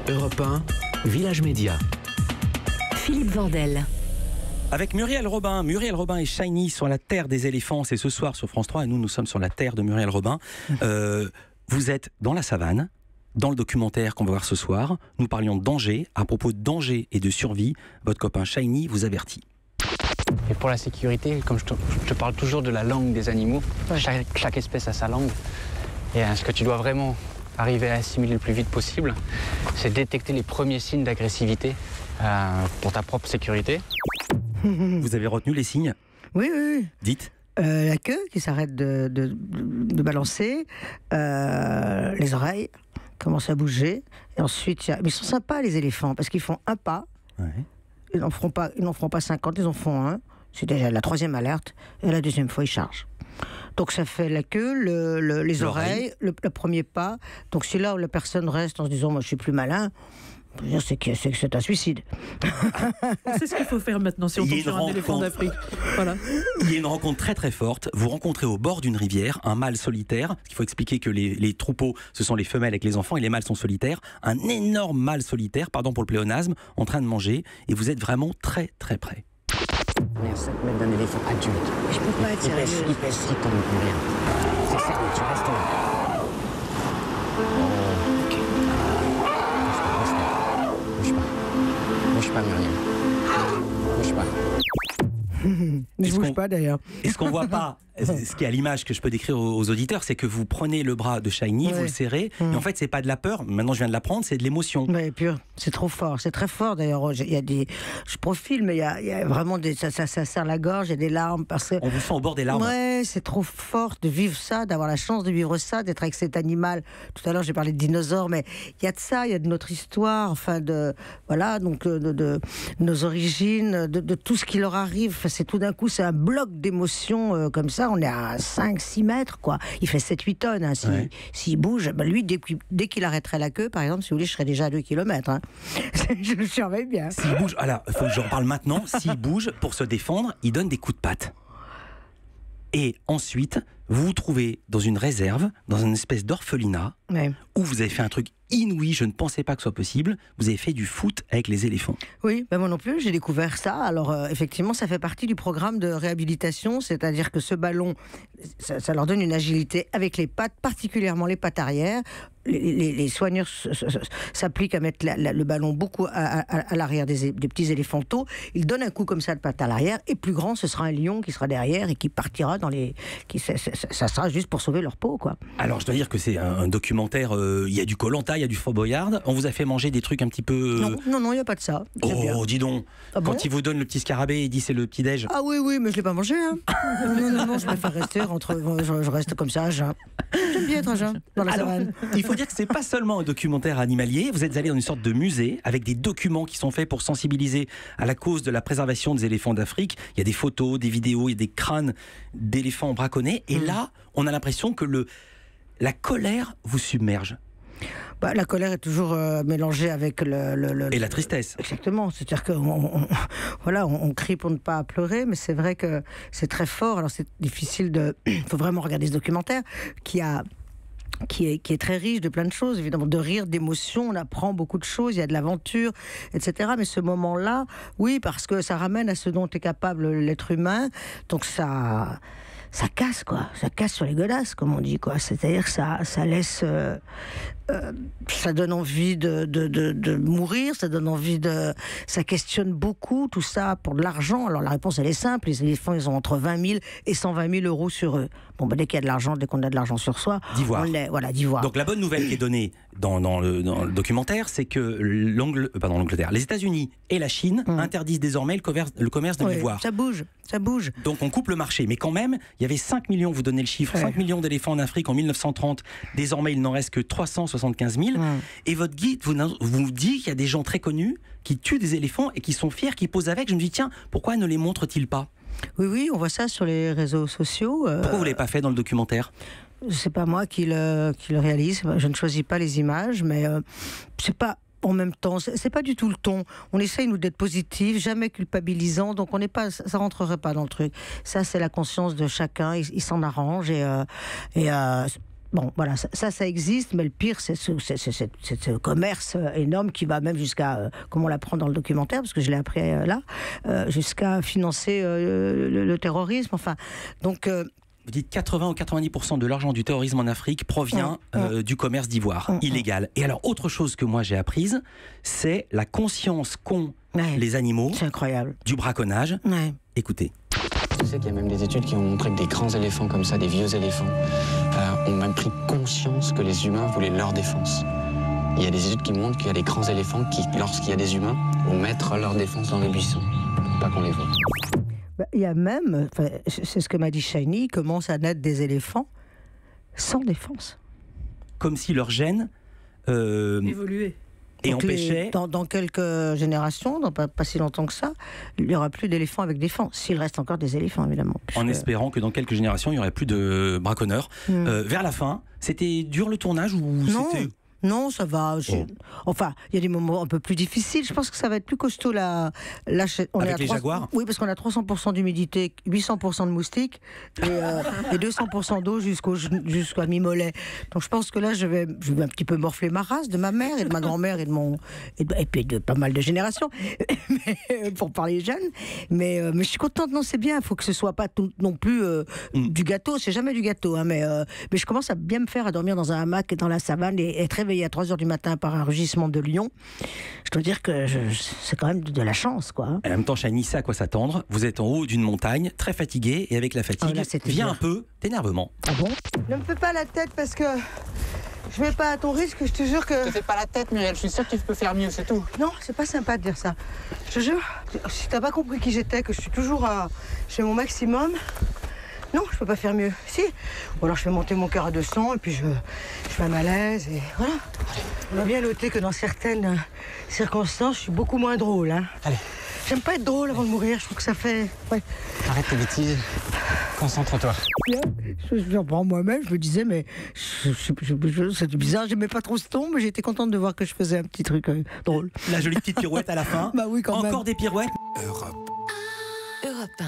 Europe 1, Village Média. Philippe Vandel. Avec Muriel Robin. Muriel Robin et Shiny sur la terre des éléphants. C'est ce soir sur France 3 et nous sommes sur la terre de Muriel Robin. Vous êtes dans la savane. Dans le documentaire qu'on va voir ce soir, nous parlions de danger. À propos de danger et de survie, votre copain Shiny vous avertit. Et pour la sécurité, comme je te parle toujours de la langue des animaux, chaque espèce a sa langue. Et ce que tu dois vraiment arriver à assimiler le plus vite possible, c'est détecter les premiers signes d'agressivité pour ta propre sécurité. Vous avez retenu les signes? Oui, oui, oui. Dites. La queue qui s'arrête de balancer, les oreilles commencent à bouger, et ensuite, mais ils sont sympas les éléphants, parce qu'ils font un pas, ils n'en feront pas 50, ils en font un, c'est déjà la troisième alerte, et la deuxième fois ils chargent. Donc ça fait la queue, les oreilles, le premier pas, donc c'est là où la personne reste en se disant, moi je suis plus malin, c'est que c'est un suicide. C'est ce qu'il faut faire maintenant si on tombe sur un éléphant d'Afrique. Voilà. Il y a une rencontre très très forte. Vous rencontrez au bord d'une rivière un mâle solitaire. Il faut expliquer que les troupeaux, ce sont les femelles avec les enfants et les mâles sont solitaires. Un énorme mâle solitaire, pardon pour le pléonasme, en train de manger. Et vous êtes vraiment très très près. Mais 7 mètres d'un éléphant adulte. Je peux pas être sérieux. Il pèse 6 tonnes de rien. C'est sérieux, tu restes là. Ok. Bouge pas, Muriel. Bouge pas. Je bouge pas d'ailleurs. Et ce qu'on voit pas, ce qui est à l'image que je peux décrire aux auditeurs, c'est que vous prenez le bras de Shiny, vous le serrez, et en fait c'est pas de la peur, maintenant je viens de l'apprendre, c'est de l'émotion. Oui, pur, c'est trop fort, c'est très fort d'ailleurs. Il y a des, je profile, mais il y a vraiment des, ça serre la gorge, il y a des larmes parce que. On vous sent au bord des larmes. Ouais, c'est trop fort de vivre ça, d'avoir la chance de vivre ça, d'être avec cet animal. Tout à l'heure j'ai parlé de dinosaures, mais il y a de ça, il y a de notre histoire, enfin de, voilà, donc de nos origines, de tout ce qui leur arrive. Enfin, c'est tout d'un coup, c'est un bloc d'émotions comme ça. On est à 5-6 mètres, quoi. Il fait 7-8 tonnes. Hein. S'il bouge, ben lui, dès qu'il arrêterait la queue, par exemple, si vous voulez, je serais déjà à 2 km. Hein. Je le surveille bien. S'il bouge, alors, il faut que j'en parle maintenant. S'il bouge, pour se défendre, il donne des coups de patte. Et ensuite, vous vous trouvez dans une réserve, dans une espèce d'orphelinat, où vous avez fait un truc inouï, je ne pensais pas que ce soit possible. Vous avez fait du foot avec les éléphants. Oui, ben moi non plus, j'ai découvert ça. Alors effectivement, ça fait partie du programme de réhabilitation, c'est-à-dire que ce ballon, ça leur donne une agilité avec les pattes, particulièrement les pattes arrière. Les soigneurs s'appliquent à mettre le ballon beaucoup à l'arrière des petits éléphanteaux. Ils donnent un coup comme ça de patte à l'arrière, et plus grand, ce sera un lion qui sera derrière et qui partira dans les... ça sera juste pour sauver leur peau, quoi. Alors, je dois dire que c'est un documentaire, il y a du Koh-Lanta, il y a du Fort Boyard. On vous a fait manger des trucs un petit peu... Non, il n'y a pas de ça. Oh, dis donc. Ah bon? Quand il vous donne le petit scarabée, il dit c'est le petit-déj. Ah oui, mais je ne l'ai pas mangé. Hein. non, je préfère rester je reste comme ça, Jean. J'aime bien être un Jean dans la savane. Il faut dire que c'est pas seulement un documentaire animalier. Vous êtes allé dans une sorte de musée avec des documents qui sont faits pour sensibiliser à la cause de la préservation des éléphants d'Afrique. Il y a des photos, des vidéos, il y a des crânes d'éléphants braconnés. Et là, on a l'impression que la colère vous submerge. Bah, la colère est toujours mélangée avec et la tristesse. Exactement. C'est-à-dire on crie pour ne pas pleurer, mais c'est vrai que c'est très fort. Alors c'est difficile il faut vraiment regarder ce documentaire qui est très riche de plein de choses, évidemment, de rire, d'émotions, on apprend beaucoup de choses, il y a de l'aventure, etc. Mais ce moment-là, oui, parce que ça ramène à ce dont est capable l'être humain, donc ça casse, quoi. Ça casse sur les godasses, comme on dit, quoi. C'est-à-dire que ça laisse... ça donne envie de mourir, ça donne envie ça questionne beaucoup, tout ça, pour de l'argent. Alors la réponse, elle est simple. Les éléphants, ils ont entre 20 000 et 120 000 euros sur eux. Bon, dès qu'il y a de l'argent, dès qu'on a de l'argent sur soi, d'ivoire. D'ivoire. Donc la bonne nouvelle qui est donnée dans le documentaire, c'est que l'Angleterre, les États-Unis et la Chine interdisent désormais le commerce de l'ivoire. Ça bouge. Donc on coupe le marché. Mais quand même, il y avait 5 millions, vous donnez le chiffre, 5 millions d'éléphants en Afrique en 1930. Désormais, il n'en reste que 375 000. Et votre guide vous dit qu'il y a des gens très connus qui tuent des éléphants et qui sont fiers, qui posent avec. Je me dis, tiens, pourquoi ne les montre-t-il pas ? Oui, on voit ça sur les réseaux sociaux. Pourquoi vous ne l'avez pas fait dans le documentaire ? C'est pas moi qui le réalise. Je ne choisis pas les images, mais c'est pas... En même temps, c'est pas du tout le ton. On essaye, nous, d'être positifs, jamais culpabilisant, donc ça rentrerait pas dans le truc. Ça, c'est la conscience de chacun, il s'en arrange, et bon, voilà, ça existe, mais le pire, c'est ce commerce énorme qui va même jusqu'à, comme on l'apprend dans le documentaire, parce que je l'ai appris là, jusqu'à financer le terrorisme. Enfin, donc. Vous dites 80 ou 90% de l'argent du terrorisme en Afrique provient du commerce d'ivoire, illégal. Et alors, autre chose que moi j'ai apprise, c'est la conscience qu'ont les animaux. C'est incroyable. Du braconnage. Ouais. Écoutez. Tu sais qu'il y a même des études qui ont montré que des grands éléphants comme ça, des vieux éléphants, ont même pris conscience que les humains voulaient leur défense. Il y a des études qui montrent qu'il y a des grands éléphants qui, lorsqu'il y a des humains, vont mettre leur défense dans les buissons, pour pas qu'on les voit. Il y a même, c'est ce que m'a dit Shiny, commence à naître des éléphants sans défense. Comme si leur gène évoluait. Et empêchait... Dans quelques générations, dans pas si longtemps que ça, il n'y aura plus d'éléphants avec défense. S'il reste encore des éléphants, évidemment. En espérant que dans quelques générations, il n'y aurait plus de braconneurs. Vers la fin, c'était dur le tournage ou c'était... Non, ça va. Enfin, il y a des moments un peu plus difficiles. Je pense que ça va être plus costaud là. Avec les jaguars ? Oui, parce qu'on a 300% d'humidité, 800% de moustiques et 200% d'eau jusqu'à mi-mollet. Donc je pense que là, je vais un petit peu morfler ma race, de ma mère et de ma grand-mère et puis de pas mal de générations, pour parler jeune. Mais je suis contente. Non, c'est bien. Il faut que ce soit pas tout, non plus du gâteau. C'est jamais du gâteau. Hein, mais je commence à bien me faire à dormir dans un hamac et dans la savane et être réveillée à 3h du matin par un rugissement de lion. Je dois dire que c'est quand même de la chance, quoi. Et en même temps, Shiny sait à quoi s'attendre. Vous êtes en haut d'une montagne, très fatigué, et avec la fatigue, vient un peu d'énervement. Ah bon ? Ne me fais pas la tête parce que je mets pas à ton risque, je te jure que... Ne te fais pas la tête, Muriel, je suis sûre que tu peux faire mieux, c'est tout. Non, c'est pas sympa de dire ça. Je te jure, si t'as pas compris qui j'étais, que je suis toujours je fais mon maximum... Non, je peux pas faire mieux. Si. Ou alors je fais monter mon cœur à 200 et puis je fais un malaise et voilà. On a bien noté que dans certaines circonstances, je suis beaucoup moins drôle. Hein. Allez. J'aime pas être drôle avant de mourir, je trouve que ça fait... Ouais. Arrête tes bêtises. Concentre-toi. J'en prends moi-même, je me disais, mais c'est bizarre, j'aimais pas trop ce ton, mais j'étais contente de voir que je faisais un petit truc drôle. La jolie petite pirouette à la fin. Bah oui, quand même. Encore des pirouettes. Europe 1.